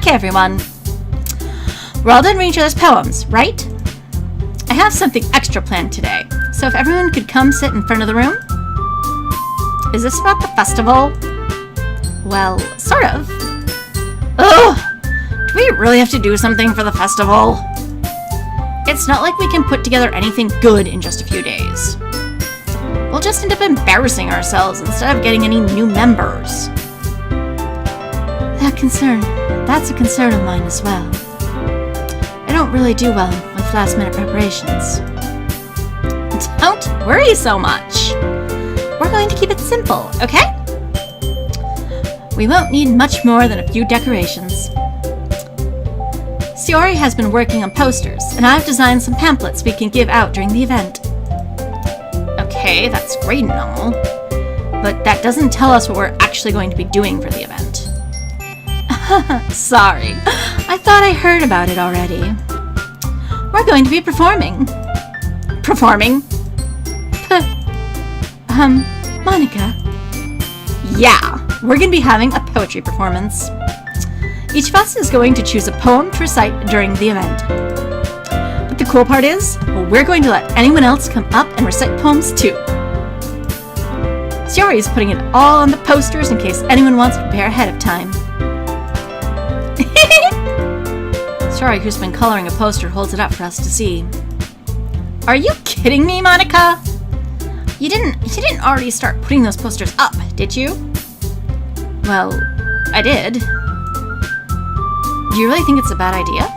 Okay, everyone. We're all done reading each other's poems, right? I have something extra planned today, so if everyone could come sit in front of the room. Is this about the festival? Well, sort of. Ugh! Do we really have to do something for the festival? It's not like we can put together anything good in just a few days. We'll just end up embarrassing ourselves instead of getting any new members. That's a concern of mine as well. I don't really do well with last-minute preparations. Don't worry so much. We're going to keep it simple, okay? We won't need much more than a few decorations. Sayori has been working on posters, and I've designed some pamphlets we can give out during the event. Okay, that's great and all, but that doesn't tell us what we're actually going to be doing for the event. Sorry, I thought I heard about it already. We're going to be performing. Performing? Monica. Yeah, we're going to be having a poetry performance. Each of us is going to choose a poem to recite during the event. But the cool part is, we're going to let anyone else come up and recite poems too. Sayori is putting it all on the posters in case anyone wants to prepare ahead of time. Sayori, who's been coloring a poster, holds it up for us to see. Are you kidding me, Monica? You didn't already start putting those posters up, did you? Well, I did. Do you really think it's a bad idea?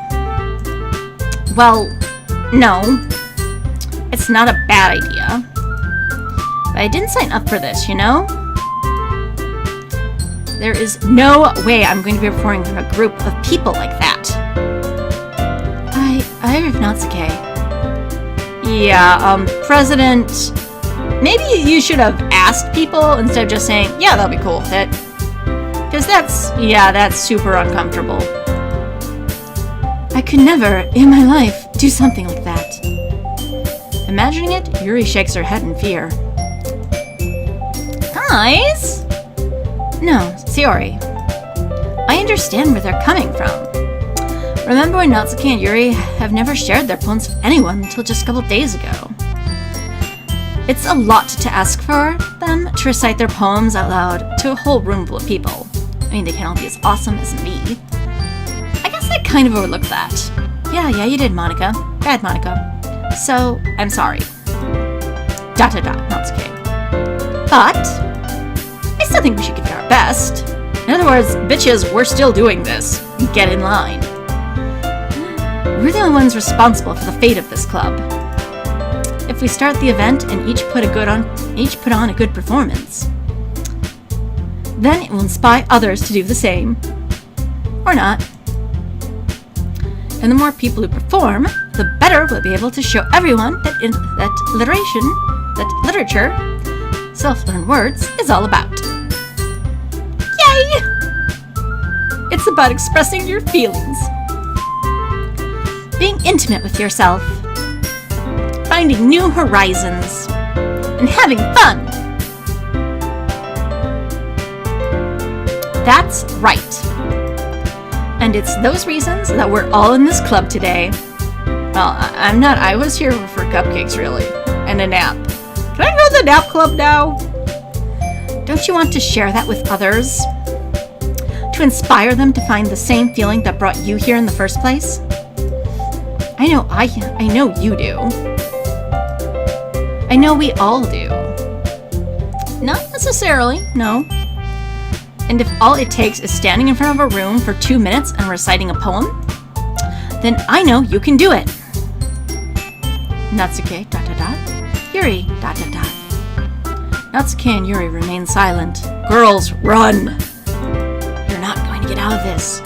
Well, no. It's not a bad idea. But I didn't sign up for this, you know? There is no way I'm going to be performing from a group of people like that. I heard of Natsuke. Yeah, President... Maybe you should have asked people instead of just saying, yeah, that'll be cool with it. Because that's super uncomfortable. I could never, in my life, do something like that. Imagining it, Yuri shakes her head in fear. Guys? No, Sayori. I understand where they're coming from. Remember when Natsuki and Yuri have never shared their poems with anyone until just a couple days ago. It's a lot to ask for them to recite their poems out loud to a whole room full of people. I mean, they can't all be as awesome as me. I guess I kind of overlooked that. Yeah, you did, Monica. Bad Monica. So, I'm sorry. ... Natsuki. But I still think we should give it our best. In other words, bitches, we're still doing this. Get in line. We're the only ones responsible for the fate of this club. If we start the event and each put on a good performance, then it will inspire others to do the same. Or not. And the more people who perform, the better we'll be able to show everyone that literature, self-learned words, is all about. Yay! It's about expressing your feelings, being intimate with yourself, finding new horizons, and having fun. That's right. And it's those reasons that we're all in this club today. Well, I'm not. I was here for cupcakes, really. And a nap. Can I go to the nap club now? Don't you want to share that with others? To inspire them to find the same feeling that brought you here in the first place? I know you do. I know we all do. Not necessarily, no. And if all it takes is standing in front of a room for 2 minutes and reciting a poem, then I know you can do it. Natsuke, ... Yuri, ... Natsuke and Yuri remain silent. Girls, run! You're not going to get out of this.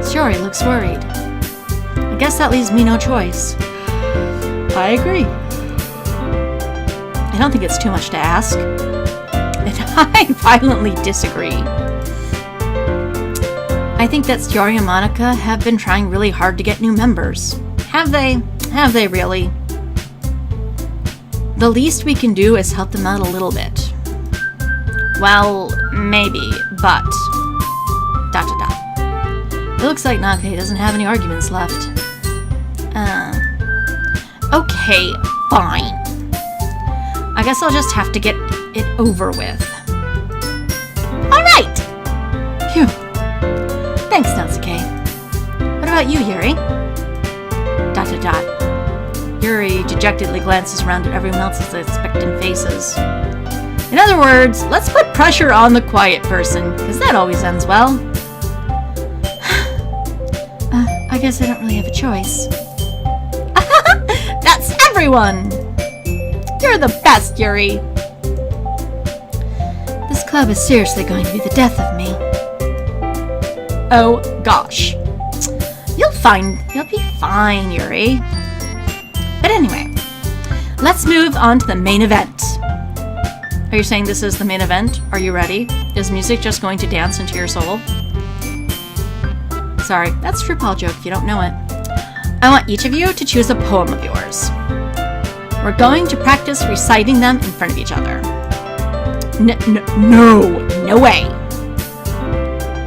Sayori looks worried. I guess that leaves me no choice. I agree. I don't think it's too much to ask. And I violently disagree. I think that Sayori and Monica have been trying really hard to get new members. Have they? Have they really? The least we can do is help them out a little bit. Well, maybe, but... It looks like Nake doesn't have any arguments left. Okay, fine. I guess I'll just have to get it over with. Alright! Phew. Thanks, Natsuke. What about you, Yuri? ... Yuri dejectedly glances around at everyone else's expectant faces. In other words, let's put pressure on the quiet person, because that always ends well. I guess I don't really have a choice. That's everyone! You're the best, Yuri! This club is seriously going to be the death of me. Oh, gosh. You'll be fine, Yuri. But anyway, let's move on to the main event. Are you saying this is the main event? Are you ready? Is music just going to dance into your soul? Sorry, that's a RuPaul joke if you don't know it. I want each of you to choose a poem of yours. We're going to practice reciting them in front of each other. No way.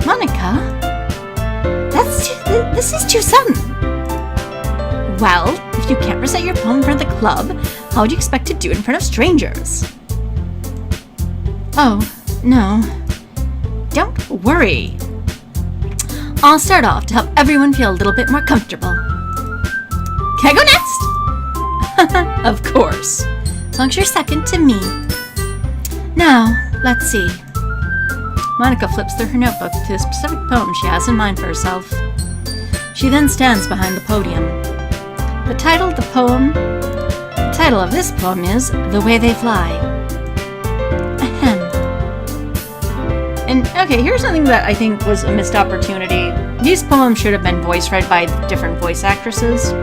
Monica? This is too sudden. Well, if you can't recite your poem in front of the club, how would you expect to do it in front of strangers? Oh, no. Don't worry. I'll start off to help everyone feel a little bit more comfortable. Can I go next? Of course. As long as you're second to me. Now, let's see. Monica flips through her notebook to the specific poem she has in mind for herself. She then stands behind the podium. The title of this poem is The Way They Fly. Ahem. And okay, here's something that I think was a missed opportunity. These poems should have been voice read by different voice actresses.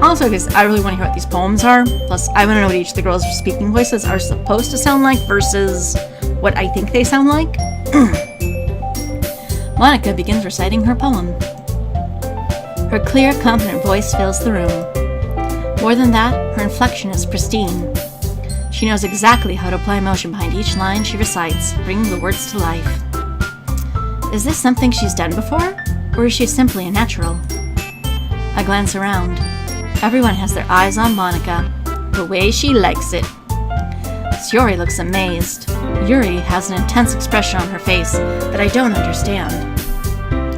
Also, because I really want to hear what these poems are. Plus, I want to know what each of the girls' speaking voices are supposed to sound like versus what I think they sound like. Monica begins reciting her poem. Her clear, confident voice fills the room. More than that, her inflection is pristine. She knows exactly how to apply emotion behind each line she recites, bringing the words to life. Is this something she's done before, or is she simply a natural? I glance around. Everyone has their eyes on Monica, the way she likes it. Sayori looks amazed. Yuri has an intense expression on her face that I don't understand.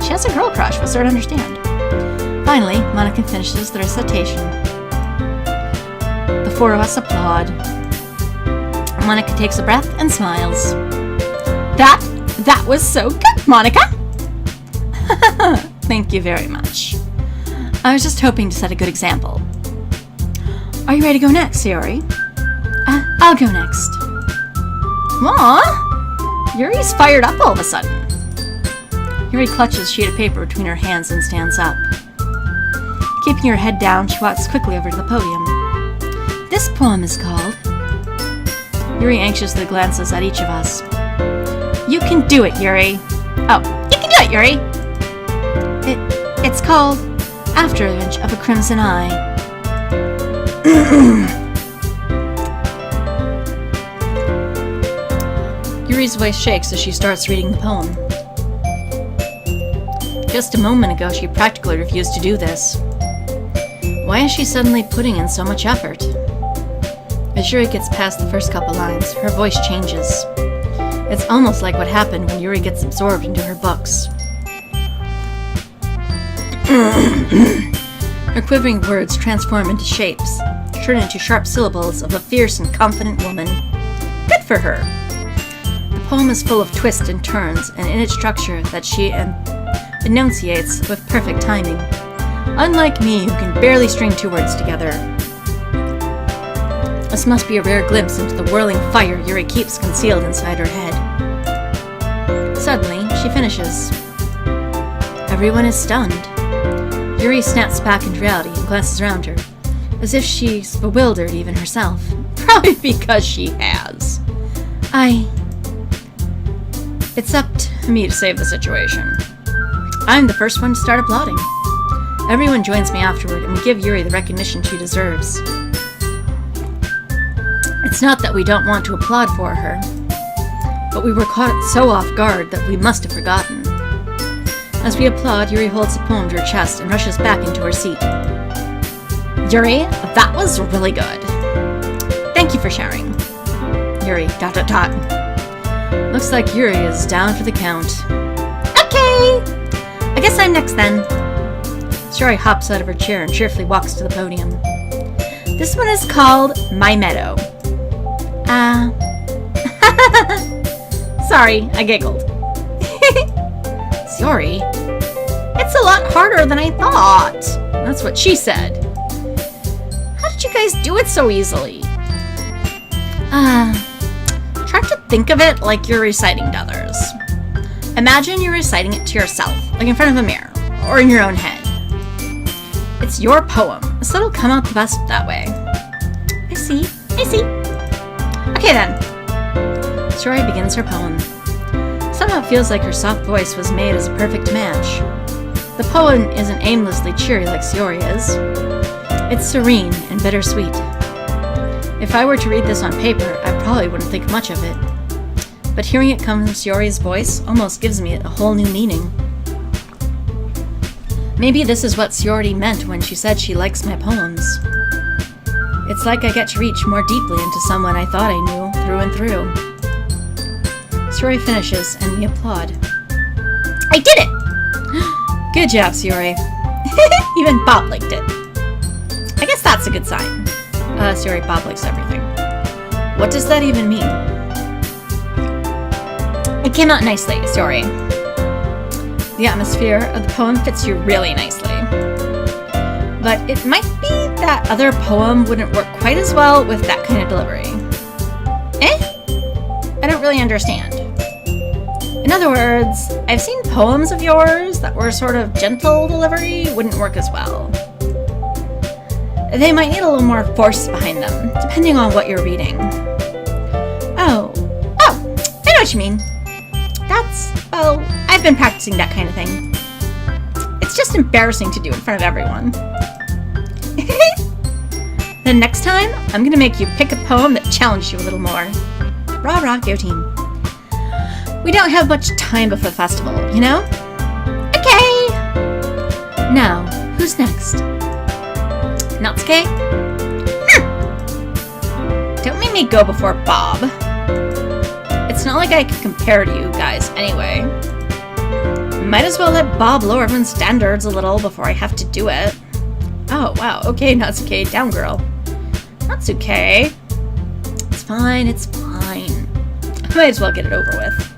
She has a girl crush, what's there to understand? Finally, Monica finishes the recitation. The four of us applaud. Monica takes a breath and smiles. That was so good, Monica! Thank you very much. I was just hoping to set a good example. Are you ready to go next, Sayori? I'll go next. Aww! Yuri's fired up all of a sudden. Yuri clutches a sheet of paper between her hands and stands up. Keeping her head down, she walks quickly over to the podium. This poem is called... Yuri anxiously glances at each of us. You can do it, Yuri. Oh, you can do it, Yuri! It's called After Image of a Crimson Eye. Yuri's voice shakes as she starts reading the poem. Just a moment ago, she practically refused to do this. Why is she suddenly putting in so much effort? As Yuri gets past the first couple lines, her voice changes. It's almost like what happened when Yuri gets absorbed into her books. Her quivering words transform into shapes, turn into sharp syllables of a fierce and confident woman. Good for her! The poem is full of twists and turns, and in its structure that she enunciates with perfect timing. Unlike me, who can barely string two words together. This must be a rare glimpse into the whirling fire Yuri keeps concealed inside her head. Suddenly, she finishes. Everyone is stunned. Yuri snaps back into reality and glances around her, as if she's bewildered even herself. Probably because she has. It's up to me to save the situation. I'm the first one to start applauding. Everyone joins me afterward, and we give Yuri the recognition she deserves. It's not that we don't want to applaud for her, but we were caught so off guard that we must have forgotten. As we applaud, Yuri holds the poem to her chest and rushes back into her seat. Yuri, that was really good. Thank you for sharing. Yuri, ... Looks like Yuri is down for the count. Okay! I guess I'm next then. Sayori hops out of her chair and cheerfully walks to the podium. This one is called My Meadow. Sorry, I giggled. Sayori, it's a lot harder than I thought. That's what she said. How did you guys do it so easily? Try to think of it like you're reciting to others. Imagine you're reciting it to yourself, like in front of a mirror, or in your own head. It's your poem, so it'll come out the best that way. I see. Okay then. Sayori begins her poem. Somehow it feels like her soft voice was made as a perfect match. The poem isn't aimlessly cheery like Sayori is. It's serene and bittersweet. If I were to read this on paper, I probably wouldn't think much of it. But hearing it come from Sayori's voice almost gives me a whole new meaning. Maybe this is what Sayori meant when she said she likes my poems. It's like I get to reach more deeply into someone I thought I knew through and through. Sayori finishes and we applaud. I did it! Good job, Sayori. Even Bob liked it. I guess that's a good sign. Sayori, Bob likes everything. What does that even mean? It came out nicely, Sayori. The atmosphere of the poem fits you really nicely. But it might be that other poem wouldn't work quite as well with that kind of delivery. I don't really understand. In other words, I've seen poems of yours that were sort of gentle delivery wouldn't work as well. They might need a little more force behind them, depending on what you're reading. Oh, I know what you mean. I've been practicing that kind of thing. It's just embarrassing to do in front of everyone. Then next time, I'm gonna make you pick a poem that challenges you a little more. Rah rah, go team. We don't have much time before the festival, you know? Okay! Now, who's next? Natsuke? Don't make me go before Bob. It's not like I can compare to you guys anyway. Might as well let Bob lower everyone's standards a little before I have to do it. Oh, wow. Okay, Natsuke. Down, girl. Natsuke. It's fine. I might as well get it over with.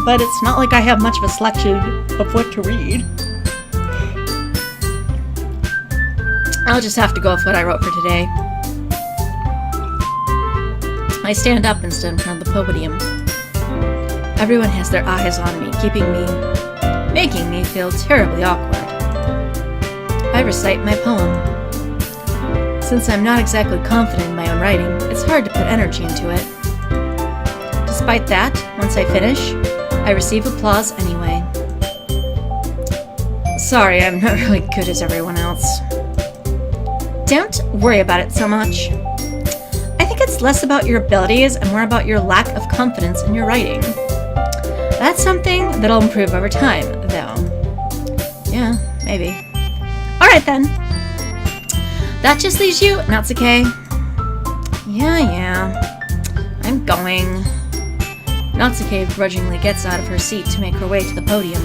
But it's not like I have much of a selection of what to read. I'll just have to go with what I wrote for today. I stand up and stand in front of the podium. Everyone has their eyes on me, making me feel terribly awkward. I recite my poem. Since I'm not exactly confident in my own writing, it's hard to put energy into it. Despite that, once I finish, I receive applause anyway. Sorry, I'm not really good as everyone else. Don't worry about it so much. I think it's less about your abilities and more about your lack of confidence in your writing. That's something that'll improve over time, though. Yeah, maybe. Alright then. That just leaves you, Natsuke. Yeah. I'm going. Natsuke begrudgingly gets out of her seat to make her way to the podium.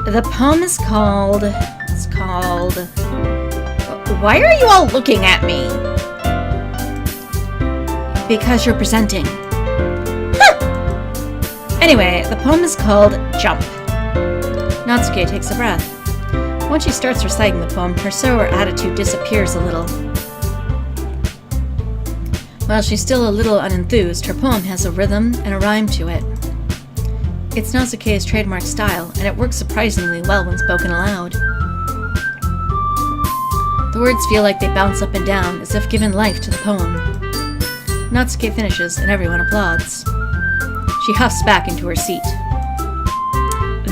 The poem is called... Why are you all looking at me? Because you're presenting. Anyway, the poem is called Jump. Natsuke takes a breath. Once she starts reciting the poem, her sour attitude disappears a little. While she's still a little unenthused, her poem has a rhythm and a rhyme to it. It's Natsuke's trademark style, and it works surprisingly well when spoken aloud. The words feel like they bounce up and down, as if given life to the poem. Natsuke finishes, and everyone applauds. She huffs back into her seat.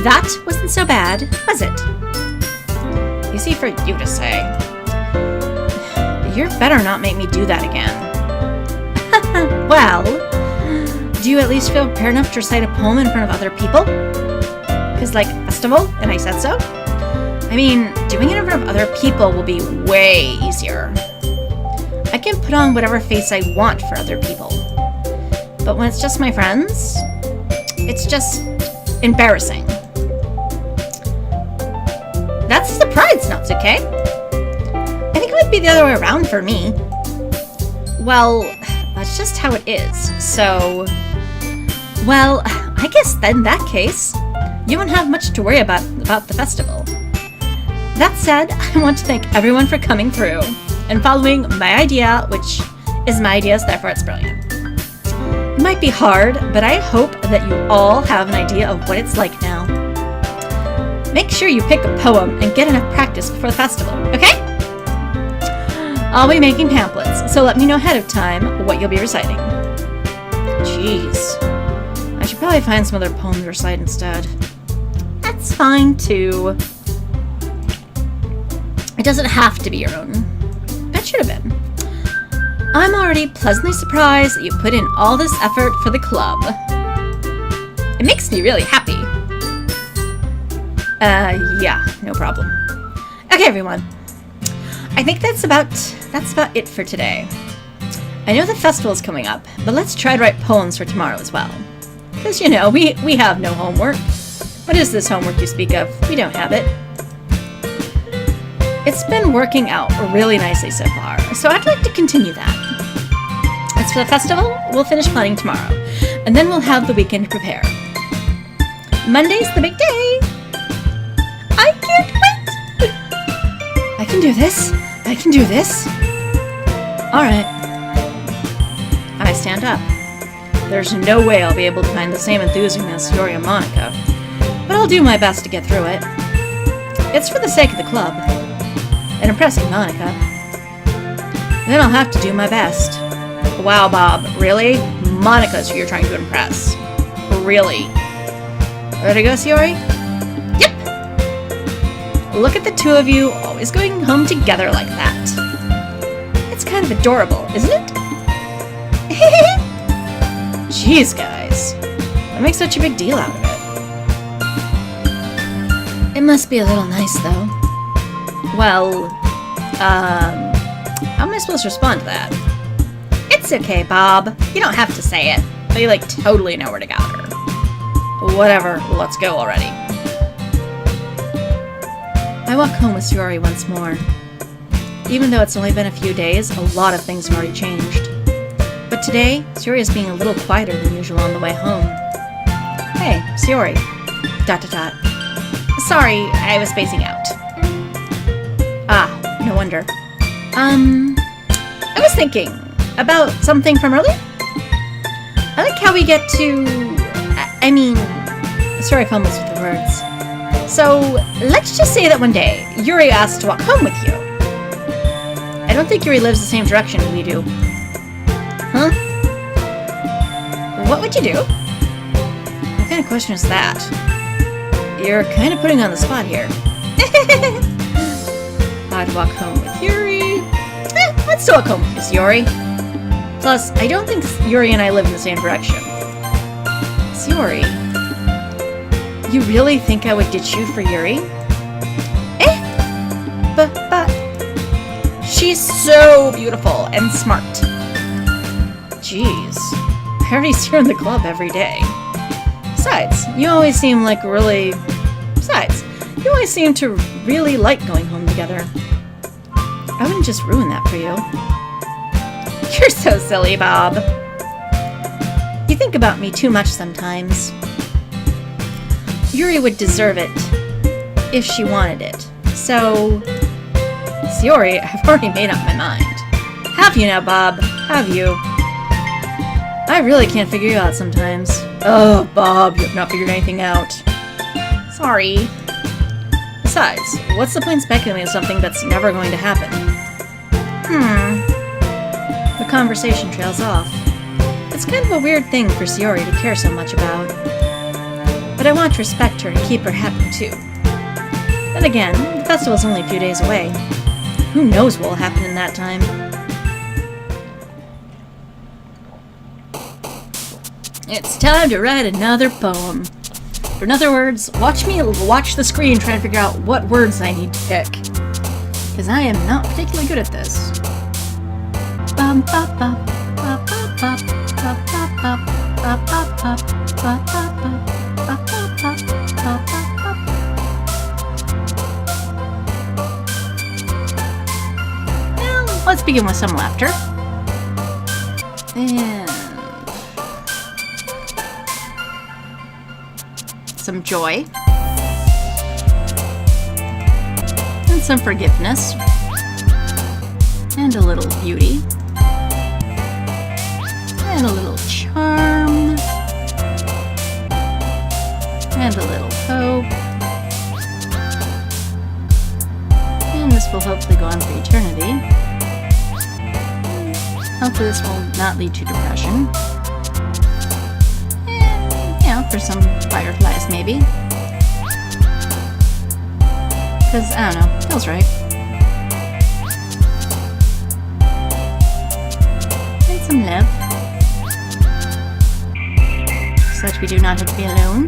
That wasn't so bad, was it? Easy for you to say. You better not make me do that again. Well, do you at least feel prepared enough to recite a poem in front of other people? He's like, festival? And I said so? I mean, doing it in front of other people will be way easier. I can put on whatever face I want for other people. But when it's just my friends, it's just embarrassing. That's the pride's not okay. I think it would be the other way around for me. Well, that's just how it is. So, well, I guess in that case, you won't have much to worry about the festival. That said, I want to thank everyone for coming through and following my idea, which is my idea, so therefore it's brilliant. It might be hard, but I hope that you all have an idea of what it's like now. Make sure you pick a poem and get enough practice before the festival, okay? I'll be making pamphlets, so let me know ahead of time what you'll be reciting. Jeez. I should probably find some other poem to recite instead. That's fine, too. It doesn't have to be your own. That should have been. I'm already pleasantly surprised that you put in all this effort for the club. It makes me really happy. Yeah, no problem. Okay, everyone. I think that's about it for today. I know the festival's coming up, but let's try to write poems for tomorrow as well. Because, you know, we have no homework. What is this homework you speak of? We don't have it. It's been working out really nicely so far, so I'd like to continue that. As for the festival, we'll finish planning tomorrow, and then we'll have the weekend to prepare. Monday's the big day! I can't wait! I can do this! I can do this! Alright. I stand up. There's no way I'll be able to find the same enthusiasm as Sayori and Monica, but I'll do my best to get through it. It's for the sake of the club. And impressing Monica. Then I'll have to do my best. Wow, Bob, really? Monica's who you're trying to impress. Really? Ready to go, Sayori? Yep! Look at the two of you always going home together like that. It's kind of adorable, isn't it? Jeez, guys. I make such a big deal out of it. It must be a little nice, though. Well, how am I supposed to respond to that? It's okay, Bob. You don't have to say it. They, like, totally know we're together. Whatever, let's go already. I walk home with Sayori once more. Even though it's only been a few days, a lot of things have already changed. But today, Sayori is being a little quieter than usual on the way home. Hey, Sayori. ... Sorry, I was spacing out. Ah, no wonder. I was thinking about something from earlier. I like how we get to... I mean... Sorry, I fumbles with the words. So, let's just say that one day, Yuri asked to walk home with you. I don't think Yuri lives the same direction we do. Huh? What would you do? What kind of question is that? You're kind of putting on the spot here. I'd walk home with Yuri. Let's still walk home with Miss Yuri. Plus, I don't think Yuri and I live in the same direction. Sayori, you really think I would ditch you for Yuri? But she's so beautiful and smart. Jeez, I already see her in the club every day. Besides, you always seem to really like going home together. I wouldn't just ruin that for you. You're so silly, Bob. You think about me too much sometimes. Yuri would deserve it if she wanted it. So, Sayori, I've already made up my mind. Have you now, Bob? Have you? I really can't figure you out sometimes. Oh, Bob, you have not figured anything out. Sorry. Besides, what's the point in speculating on something that's never going to happen? The conversation trails off. It's kind of a weird thing for Sayori to care so much about. But I want to respect her and keep her happy too. Then again, the festival's only a few days away. Who knows what will happen in that time? It's time to write another poem. In other words, watch me watch the screen trying to figure out what words I need to pick. Because I am not particularly good at this. Bum, ba, ba, ba, ba, ba, ba, ba, ba, ba, ba, ba, ba, ba, ba, ba, ba. Well, let's begin with some laughter. And some joy. And some forgiveness. And a little beauty. And a little charm. And a little hope. And this will hopefully go on for eternity. Hopefully this will not lead to depression. And, you know, for some fireflies maybe. Because, I don't know, feels right. And some love. So that we do not have to be alone.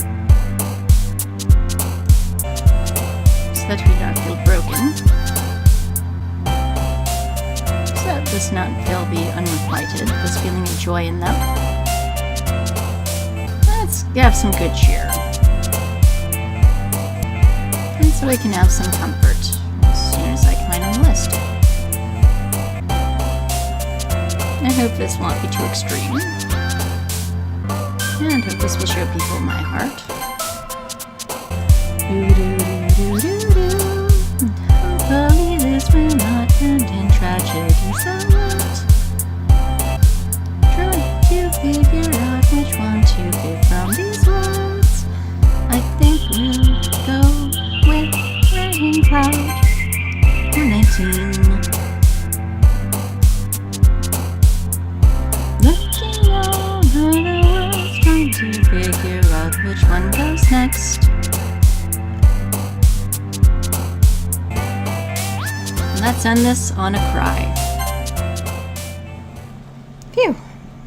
So that we do not feel broken. So that does not feel be unrequited. This feeling of joy and love. Let's have some good cheer. And so I can have some comfort as soon as I can find on the list. I hope this won't be too extreme. And I hope this will show people my heart. Hopefully this will not end in tragedy. So what? Trying to figure out which one to pick from these words. I think we'll go with Rain Cloud or 19. Looking over the world, trying to figure out which one goes next. Let's end this on a cry. Phew.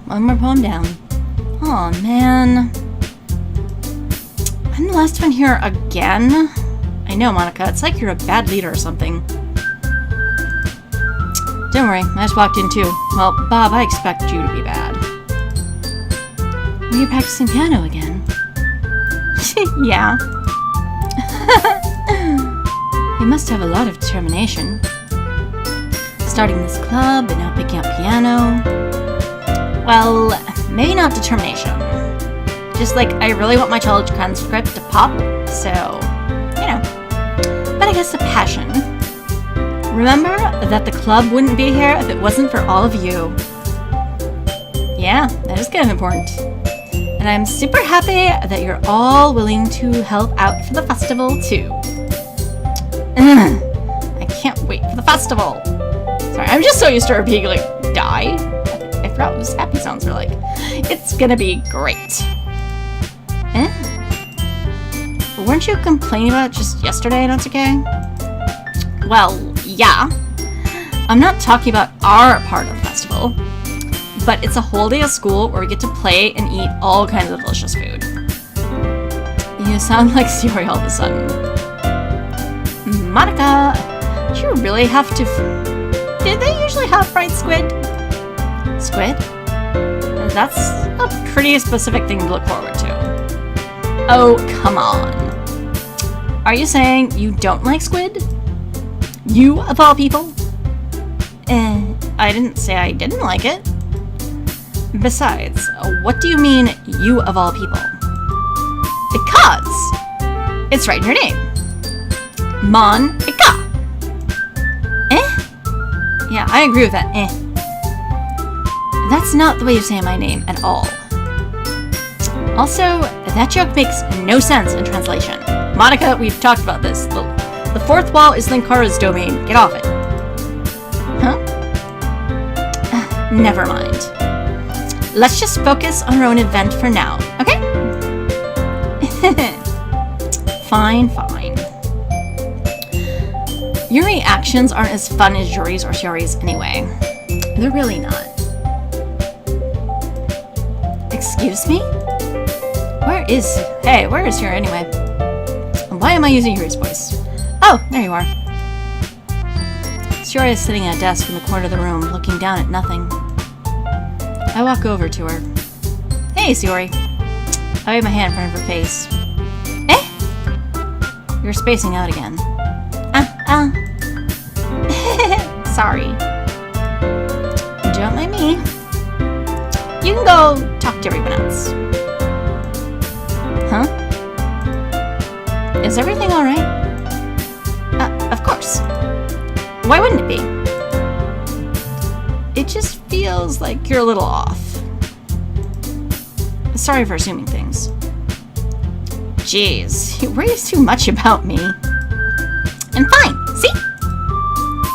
One more poem down. Aw, man. I'm the last one here again? I know, Monica. It's like you're a bad leader or something. Don't worry. I just walked in too. Well, Bob, I expect you to be bad. Were you practicing piano again? Yeah. You must have a lot of determination. Starting this club and now picking up piano. Well, maybe not determination. Just like, I really want my college transcript to pop, so, you know. But I guess a passion. Remember that the club wouldn't be here if it wasn't for all of you. Yeah, that is kind of important. And I'm super happy that you're all willing to help out for the festival, too. I can't wait for the festival. Sorry, I'm just so used to her being like, die. I forgot what those happy sounds were like. It's gonna be great. Eh? Weren't you complaining about it just yesterday, Natsuke? Well, yeah. I'm not talking about our part of the festival. But it's a whole day of school where we get to play and eat all kinds of delicious food. You sound like Sayori all of a sudden. Monica, do you really have to... Did they usually have fried squid? Squid? That's a pretty specific thing to look forward to. Oh, come on. Are you saying you don't like squid? You, of all people? I didn't say I didn't like it. Besides, what do you mean, you of all people? Because it's right in your name. Monica. Yeah, I agree with that. That's not the way you say my name at all. Also, that joke makes no sense in translation. Monica, we've talked about this. The fourth wall is Linkara's domain. Get off it. Huh? Never mind. Let's just focus on our own event for now, okay? Fine, fine. Your reactions aren't as fun as Yuri's or Sayori's anyway. They're really not. Excuse me? Where is here anyway? And why am I using Yuri's voice? Oh, there you are. Sayori is sitting at a desk in the corner of the room, looking down at nothing. I walk over to her. Hey, Sayori. I wave my hand in front of her face. Eh? You're spacing out again. Sorry. Don't mind me. You can go talk to everyone else. Huh? Is everything alright? Of course. Why wouldn't it be? It just feels like you're a little off. Sorry for assuming things. Jeez, you worry too much about me. I'm fine, see?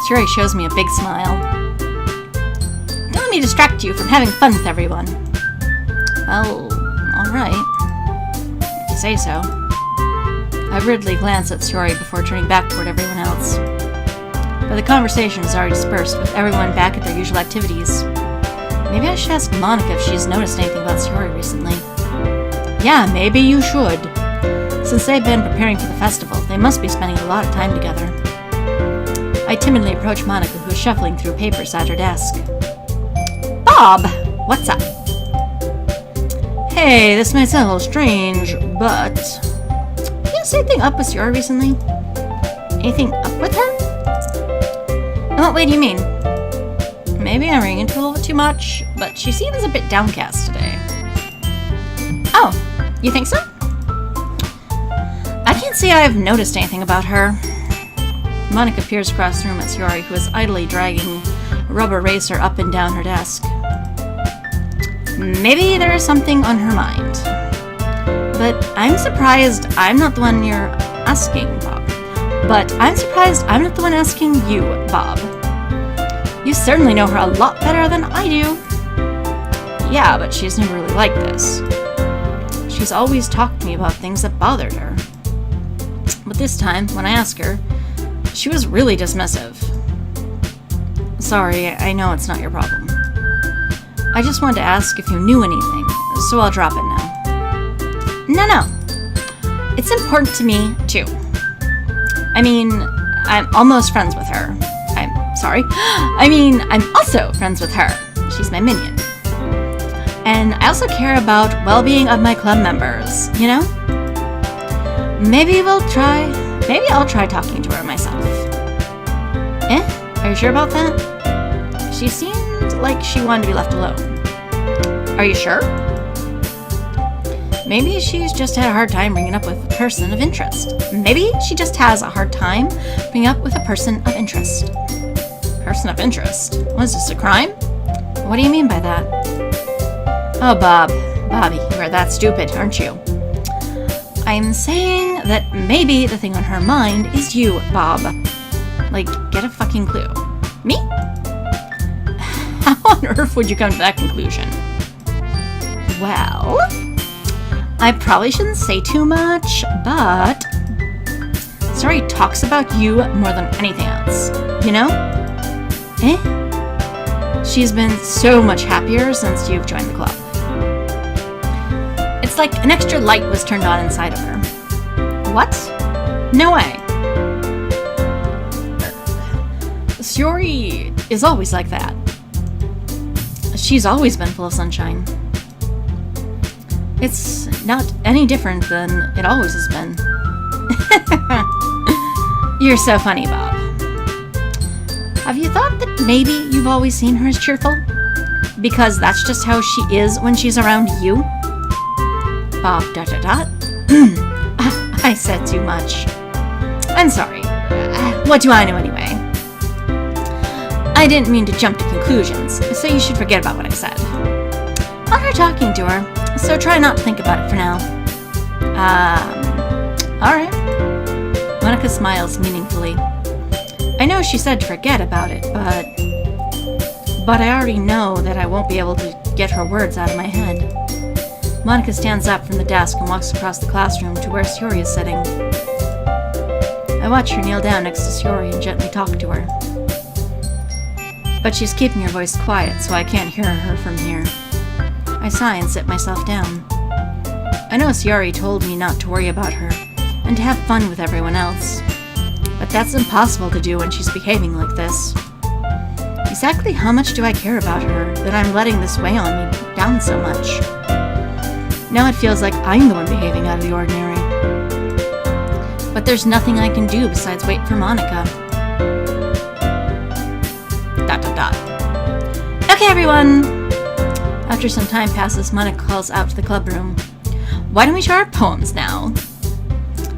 Sayori shows me a big smile. Don't let me distract you from having fun with everyone. Well, alright. If you say so. I weirdly glance at Sayori before turning back toward everyone else. But the conversation is already dispersed, with everyone back at their usual activities. Maybe I should ask Monica if she's noticed anything about Sayori recently. Yeah, maybe you should. Since they've been preparing for the festival, they must be spending a lot of time together. I timidly approach Monica, who is shuffling through papers at her desk. Bob! What's up? Hey, this might sound a little strange, but... Did you see anything up with Sayori recently? Anything up with her? In what way do you mean? Maybe I'm reading into it a little bit too much, but she seems a bit downcast today. Oh, you think so? I can't say I've noticed anything about her. Monica peers across the room at Sayori, who is idly dragging a rubber eraser up and down her desk. Maybe there is something on her mind. But I'm surprised I'm not the one you're asking, Bob. But I'm surprised I'm not the one asking you, Bob. You certainly know her a lot better than I do. Yeah, but she's never really like this. She's always talked to me about things that bothered her. But this time, when I asked her, she was really dismissive. Sorry, I know it's not your problem. I just wanted to ask if you knew anything, so I'll drop it now. No. It's important to me, too. I mean, I'm almost friends with her. I'm also friends with her. She's my minion. And I also care about well-being of my club members, you know? Maybe I'll try talking to her myself. Are you sure about that? She seemed like she wanted to be left alone. Are you sure? Maybe she's just had a hard time bringing up with a person of interest. Maybe she just has a hard time bringing up with a person of interest. Person of interest? Was this a crime? What do you mean by that? Oh, Bobby, you are that stupid, aren't you? I'm saying that maybe the thing on her mind is you, Bob. Like, get a fucking clue. Me? How on earth would you come to that conclusion? Well, I probably shouldn't say too much, but Sayori talks about you more than anything else, you know? She's been so much happier since you've joined the club. It's like an extra light was turned on inside of her. What? No way. Sayori is always like that. She's always been full of sunshine. It's not any different than it always has been. You're so funny, Bob. Have you thought that maybe you've always seen her as cheerful? Because that's just how she is when she's around you? Bob ... I said too much. I'm sorry. What do I know anyway? I didn't mean to jump to conclusions, so you should forget about what I said. I'll try talking to her, so try not to think about it for now. Alright. Monica smiles meaningfully. I know she said to forget about it, but I already know that I won't be able to get her words out of my head. Monica stands up from the desk and walks across the classroom to where Sayori is sitting. I watch her kneel down next to Sayori and gently talk to her. But she's keeping her voice quiet, so I can't hear her from here. I sigh and sit myself down. I know Sayori told me not to worry about her and to have fun with everyone else. But that's impossible to do when she's behaving like this. Exactly how much do I care about her that I'm letting this weigh on me down so much? Now it feels like I'm the one behaving out of the ordinary. But there's nothing I can do besides wait for Monica. ... Okay, everyone! After some time passes, Monica calls out to the club room. Why don't we try our poems now?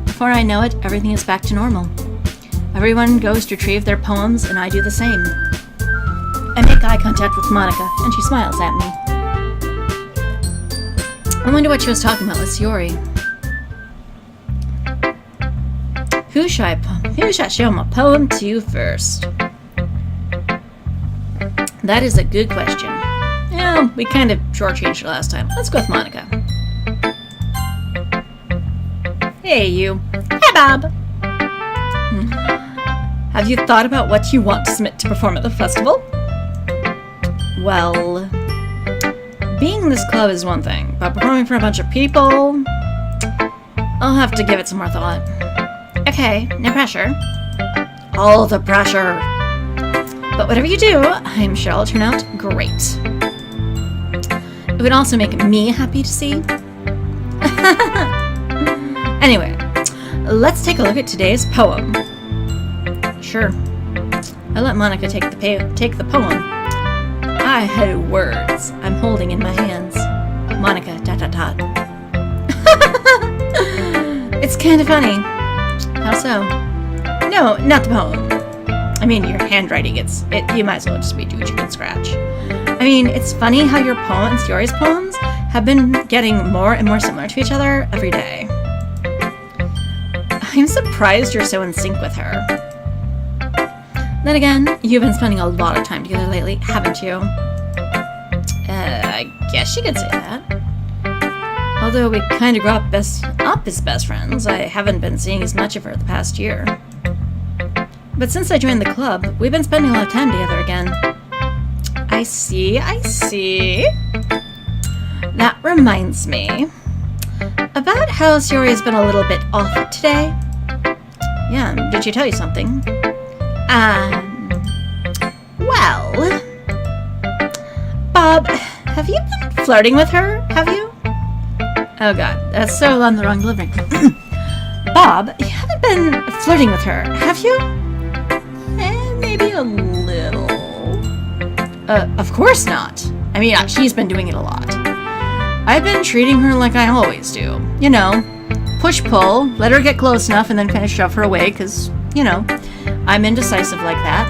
Before I know it, everything is back to normal. Everyone goes to retrieve their poems, and I do the same. I make eye contact with Monica, and she smiles at me. I wonder what she was talking about with Sayori. Who shall I show my poem to first? That is a good question. Yeah, we kind of shortchanged it last time. Let's go with Monica. Hey, you. Hey, Bob. Have you thought about what you want to submit to perform at the festival? Well, being in this club is one thing, but performing for a bunch of people, I'll have to give it some more thought. Okay, no pressure. All the pressure. But whatever you do, I'm sure it'll turn out great. It would also make me happy to see. Anyway, let's take a look at today's poem. Sure. I let Monica take the poem. I had words I'm holding in my hands. Monica ... It's kind of funny. How so? No, not the poem. I mean, your handwriting, you might as well just be what you can scratch. I mean, it's funny how your poem and Sayori's poems have been getting more and more similar to each other every day. I'm surprised you're so in sync with her. Then again, you've been spending a lot of time together lately, haven't you? I guess you could say that. Although we kind of grew up as best friends, I haven't been seeing as much of her the past year. But since I joined the club, we've been spending a lot of time together again. I see. That reminds me about how Sayori has been a little bit off today. Yeah, did she tell you something? Well, Bob, have you been flirting with her? Have you? Oh god, that's so on the wrong delivery. Bob, you haven't been flirting with her, have you? Maybe a little. Of course not. I mean, she's been doing it a lot. I've been treating her like I always do. You know, push-pull, let her get close enough and then kind of shove her away, because, you know, I'm indecisive like that.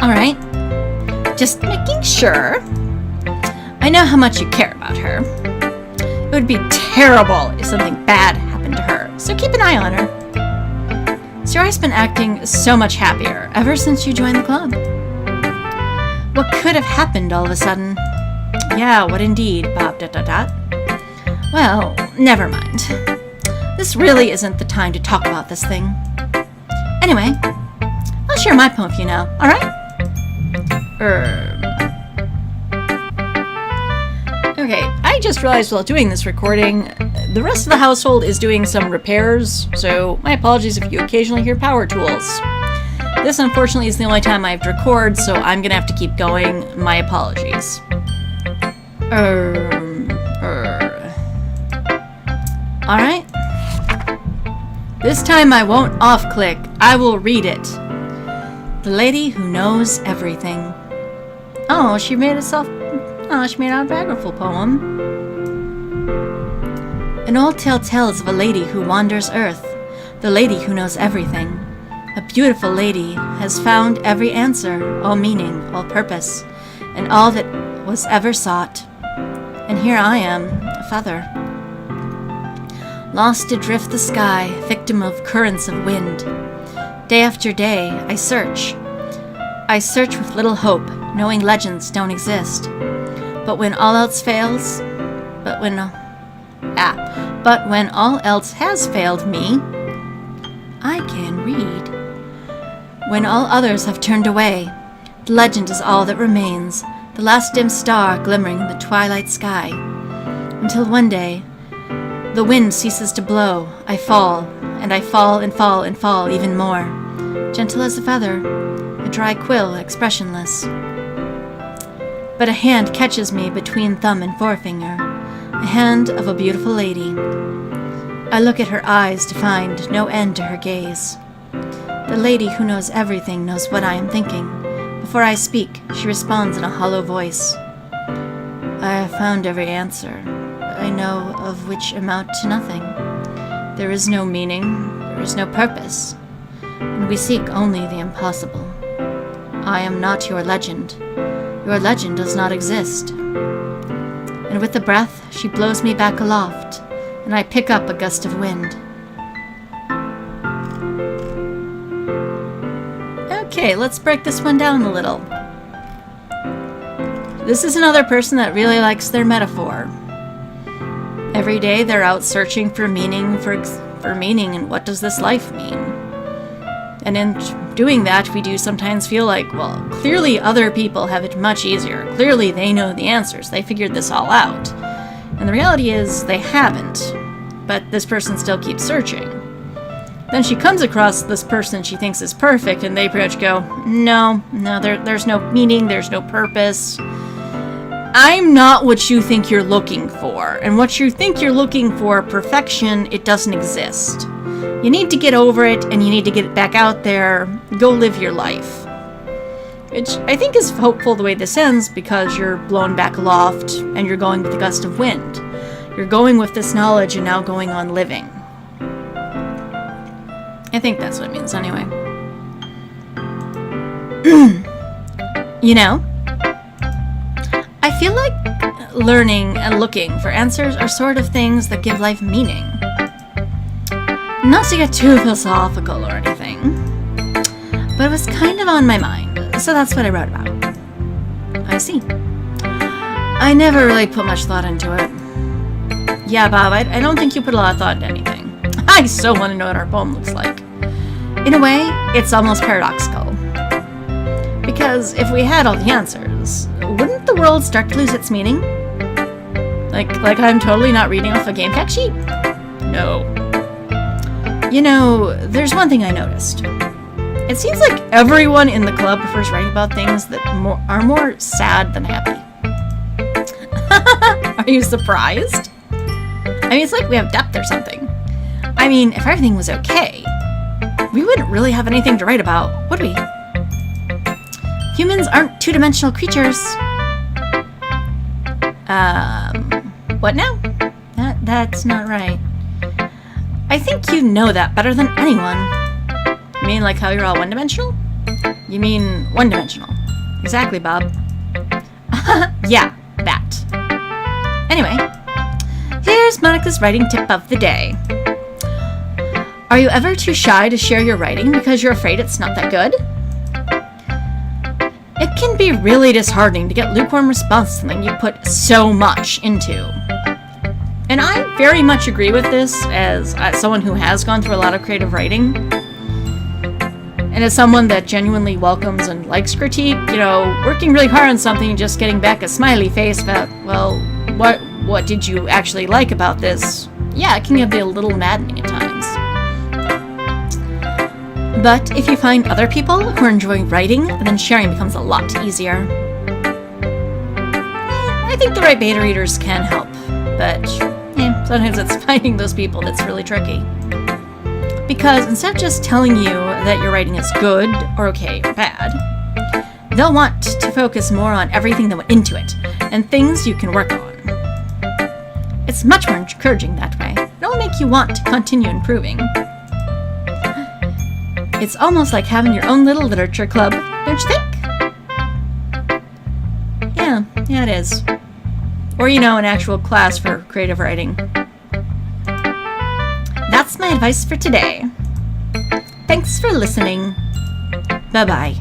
Alright. Just making sure. I know how much you care about her. It would be terrible if something bad happened to her, so keep an eye on her. Sayori's been acting so much happier ever since you joined the club. What could have happened all of a sudden? Yeah, what indeed, Bob ... Well, never mind. This really isn't the time to talk about this thing. Anyway, I'll share my poem with you now, alright? Okay, I just realized while doing this recording, the rest of the household is doing some repairs, so my apologies if you occasionally hear power tools. This, unfortunately, is the only time I have to record, so I'm gonna have to keep going. My apologies. Alright. This time I won't off-click. I will read it. The Lady Who Knows Everything. Oh, she made an autobiographical poem. An old tale tells of a lady who wanders earth, the lady who knows everything. A beautiful lady has found every answer, all meaning, all purpose, and all that was ever sought. And here I am, a feather, lost adrift the sky, victim of currents of wind. Day after day, I search with little hope, knowing legends don't exist. But when all else fails, but when all else has failed me, I can read. When all others have turned away, the legend is all that remains, the last dim star glimmering in the twilight sky. Until one day, The wind ceases to blow. I fall, and I fall and fall and fall even more. Gentle as a feather, a dry quill, expressionless. But a hand catches me between thumb and forefinger, a hand of a beautiful lady. I look at her eyes to find no end to her gaze. The lady who knows everything knows what I am thinking. Before I speak, she responds in a hollow voice. I have found every answer. I know of which amount to nothing. There is no meaning, there is no purpose, and we seek only the impossible. I am not your legend. Your legend does not exist. And with a breath, she blows me back aloft, and I pick up a gust of wind. Okay, let's break this one down a little. This is another person that really likes their metaphor. Every day they're out searching for meaning, for meaning, and what does this life mean? And in doing that, we do sometimes feel like, well, clearly other people have it much easier. Clearly they know the answers. They figured this all out. And the reality is they haven't. But this person still keeps searching. Then she comes across this person she thinks is perfect, and they pretty much go, no, there's no meaning, there's no purpose. I'm not what you think you're looking for. And what you think you're looking for, perfection, it doesn't exist. You need to get over it, and you need to get it back out there. Go live your life. Which I think is hopeful the way this ends, because you're blown back aloft, and you're going with a gust of wind. You're going with this knowledge and now going on living. I think that's what it means anyway. You know, I feel like learning and looking for answers are sort of things that give life meaning. Not to get too philosophical or anything, but it was kind of on my mind, so that's what I wrote about. I see. I never really put much thought into it. Yeah, Bob, I don't think you put a lot of thought into anything. I so want to know what our poem looks like. In a way, it's almost paradoxical. Because if we had all the answers, wouldn't the world start to lose its meaning? Like I'm totally not reading off a game fact sheet? No. You know, there's one thing I noticed. It seems like everyone in the club prefers writing about things that are more sad than happy. Are you surprised? I mean, it's like we have depth or something. I mean, if everything was okay, we wouldn't really have anything to write about, would we? Humans aren't two-dimensional creatures. What now? That's not right. I think you know that better than anyone. You mean like how you're all one-dimensional? You mean one-dimensional. Exactly, Bob. Yeah, that. Anyway, here's Monica's writing tip of the day. Are you ever too shy to share your writing because you're afraid it's not that good? It can be really disheartening to get lukewarm response to something you put so much into. And I very much agree with this as someone who has gone through a lot of creative writing. And as someone that genuinely welcomes and likes critique, you know, working really hard on something and just getting back a smiley face about, well, what did you actually like about this? Yeah, it can be a little maddening at times. But if you find other people who are enjoying writing, then sharing becomes a lot easier. I think the right beta readers can help, but sometimes it's finding those people that's really tricky. Because instead of just telling you that your writing is good, or okay, or bad, they'll want to focus more on everything that went into it, and things you can work on. It's much more encouraging that way. It'll make you want to continue improving. It's almost like having your own little literature club, don't you think? Yeah, it is. Or, you know, an actual class for creative writing. That's my advice for today. Thanks for listening. Bye-bye.